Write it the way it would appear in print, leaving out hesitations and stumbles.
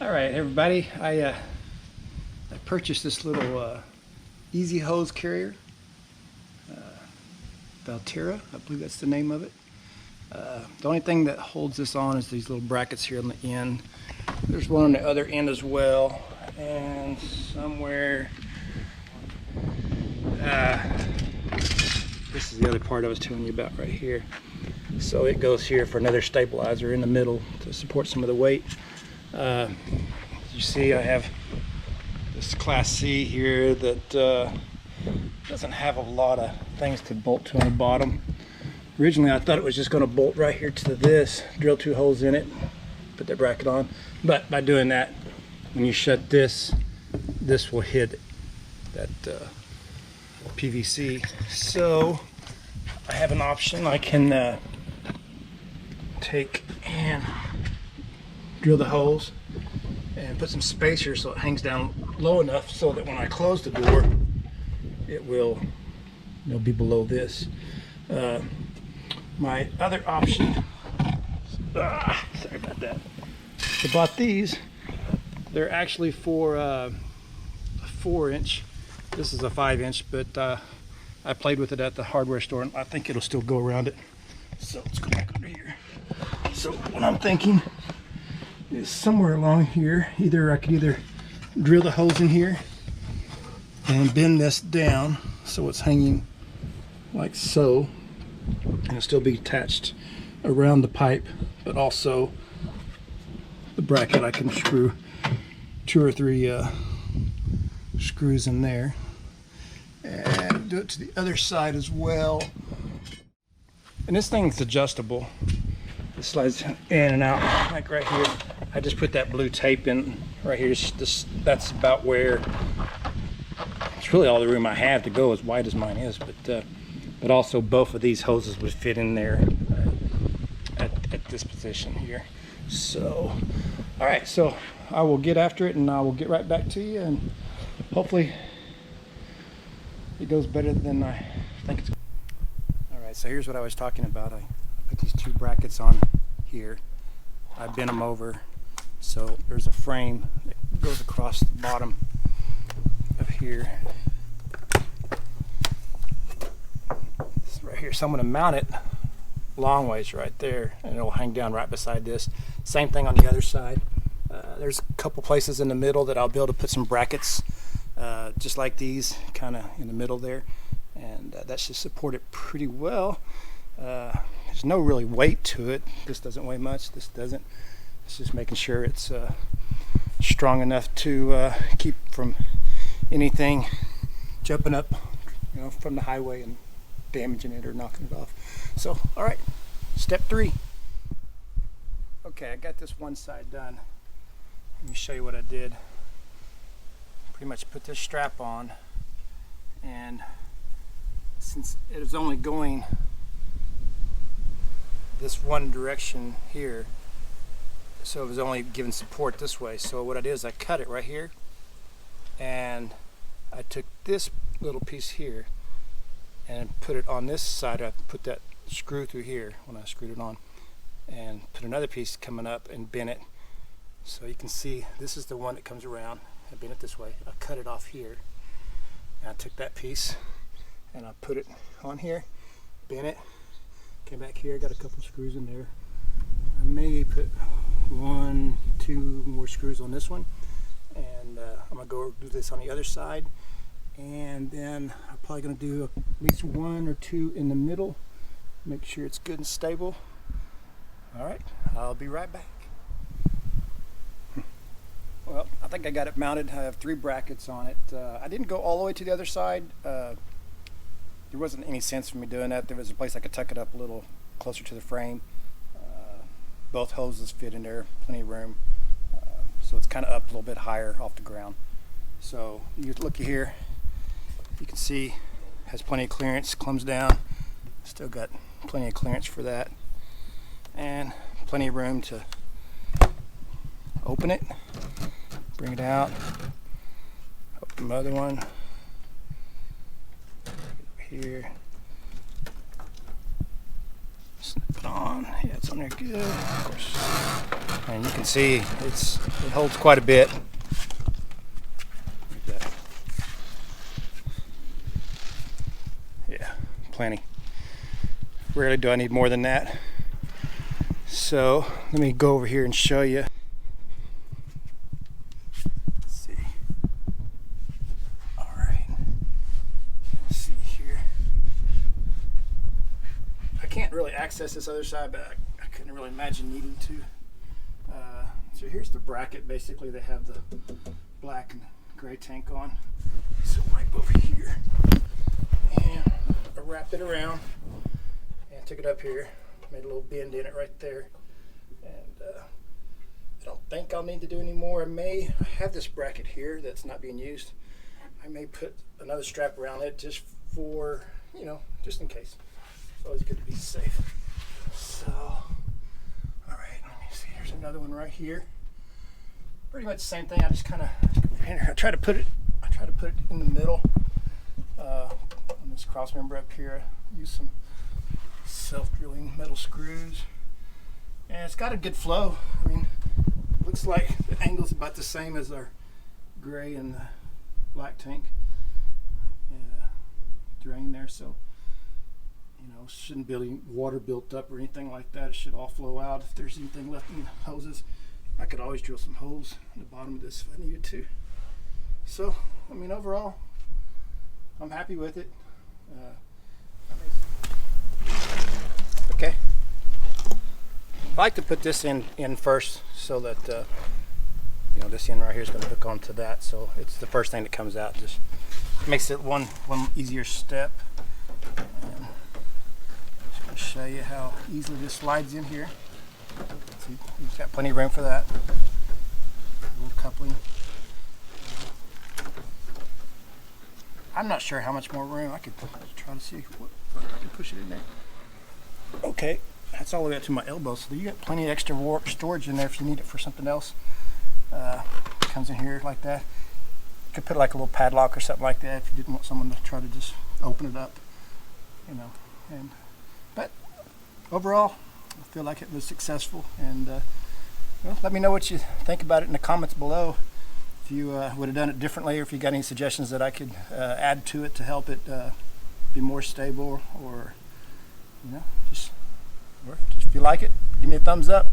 All right, everybody. I purchased this little easy hose carrier, Valterra. I believe that's the name of it. The only thing that holds this on is these little brackets here on the end. There's one on the other end as well, and somewhere. This is the other part I was telling you about right here. So it goes here for another stabilizer in the middle to support some of the weight. As you see, I have this Class C here that doesn't have a lot of things to bolt to on the bottom. Originally, I thought it was just going to bolt right here to this, drill 2 holes in it, put that bracket on. But by doing that, when you shut this, this will hit that PVC. So I have an option. I can take and drill the holes and put some spacers so it hangs down low enough so that when I close the door, it'll be below this. My other option, sorry about that. I bought these. They're actually for a 4-inch. This is a 5-inch, but I played with it at the hardware store, and I think it'll still go around it. So let's go back over here. So what I'm thinking is somewhere along here, I could drill the holes in here and bend this down so it's hanging like so, and it'll still be attached around the pipe, but also the bracket I can screw 2 or 3 screws in there, and do it to the other side as well. And this thing's adjustable. It slides in and out like right here. I just put that blue tape in right here. That's about where, it's really all the room I have to go, as wide as mine is, but also both of these hoses would fit in there at this position here. So all right, so I will get after it and I will get right back to you, and hopefully it goes better than I think it's. All right, so here's what I was talking about. I put these 2 brackets on here. I bent them over, so there's a frame that goes across the bottom of here. This right here, so I'm going to mount it long ways right there, and it'll hang down right beside this. Same thing on the other side. There's a couple places in the middle that I'll be able to put some brackets just like these, kind of in the middle there, and that should support it pretty well. There's no really weight to it. This doesn't weigh much, this doesn't. It's just making sure it's strong enough to keep from anything jumping up, from the highway and damaging it or knocking it off. So all right, step 3. Okay, I got this one side done. Let me show you what I did. Pretty much put this strap on, and since it is only going this one direction here, so it was only giving support this way. So what I did is I cut it right here, and I took this little piece here and put it on this side. I put that screw through here when I screwed it on, and put another piece coming up and bent it. So you can see this is the one that comes around. I bent it this way. I cut it off here, and I took that piece and I put it on here, bent it, came back here, got a couple screws in there. I may put 1, 2 more screws on this one, and I'm gonna go do this on the other side, and then I'm probably gonna do at least 1 or 2 in the middle, make sure it's good and stable. All right, I'll be right back. Well, I think I got it mounted. I have 3 brackets on it. I didn't go all the way to the other side. There wasn't any sense for me doing that. There was a place I could tuck it up a little closer to the frame. Both hoses fit in there, plenty of room. So it's kind of up a little bit higher off the ground. So you look here, you can see has plenty of clearance, comes down. Still got plenty of clearance for that, and plenty of room to open it, bring it out, open the other one here, snip it on. Yeah, it's on there good. Of course, And you can see it holds quite a bit. Like that. Yeah, plenty. Rarely do I need more than that. So let me go over here and show you. Let's see. All right. Let's see here. I can't really access this other side, but I couldn't really imagine needing to. So here's the bracket. Basically, they have the black and gray tank on. So right over here, and I wrapped it around and took it up here. Made a little bend in it right there. And I don't think I'll need to do any more. I have this bracket here that's not being used. I may put another strap around it just for, just in case. It's always good to be safe. So, all right, let me see. There's another one right here. Pretty much the same thing. I just kind of, I try to put it in the middle on this cross member up here. I use some self-drilling metal screws, and it's got a good flow. I mean, it looks like the angle's about the same as our gray and the black tank drain there, so shouldn't be any water built up or anything like that. It should all flow out. If there's anything left in the hoses, I could always drill some holes in the bottom of this if I needed to. So, I mean, overall, I'm happy with it. Okay. I like to put this in first so that this end right here is going to hook onto that. So it's the first thing that comes out. Just makes it one easier step. And just going to show you how easily this slides in here. See, you've got plenty of room for that. A little coupling. I'm not sure how much more room. I could try to see what I can push it in there. Okay, that's all the way up to my elbow, so you got plenty of extra storage in there if you need it for something else. Comes in here like that. You could put like a little padlock or something like that if you didn't want someone to try to just open it up, but overall, I feel like it was successful, and let me know what you think about it in the comments below. If you would have done it differently, or if you got any suggestions that I could add to it to help it be more stable, or just if you like it, give me a thumbs up.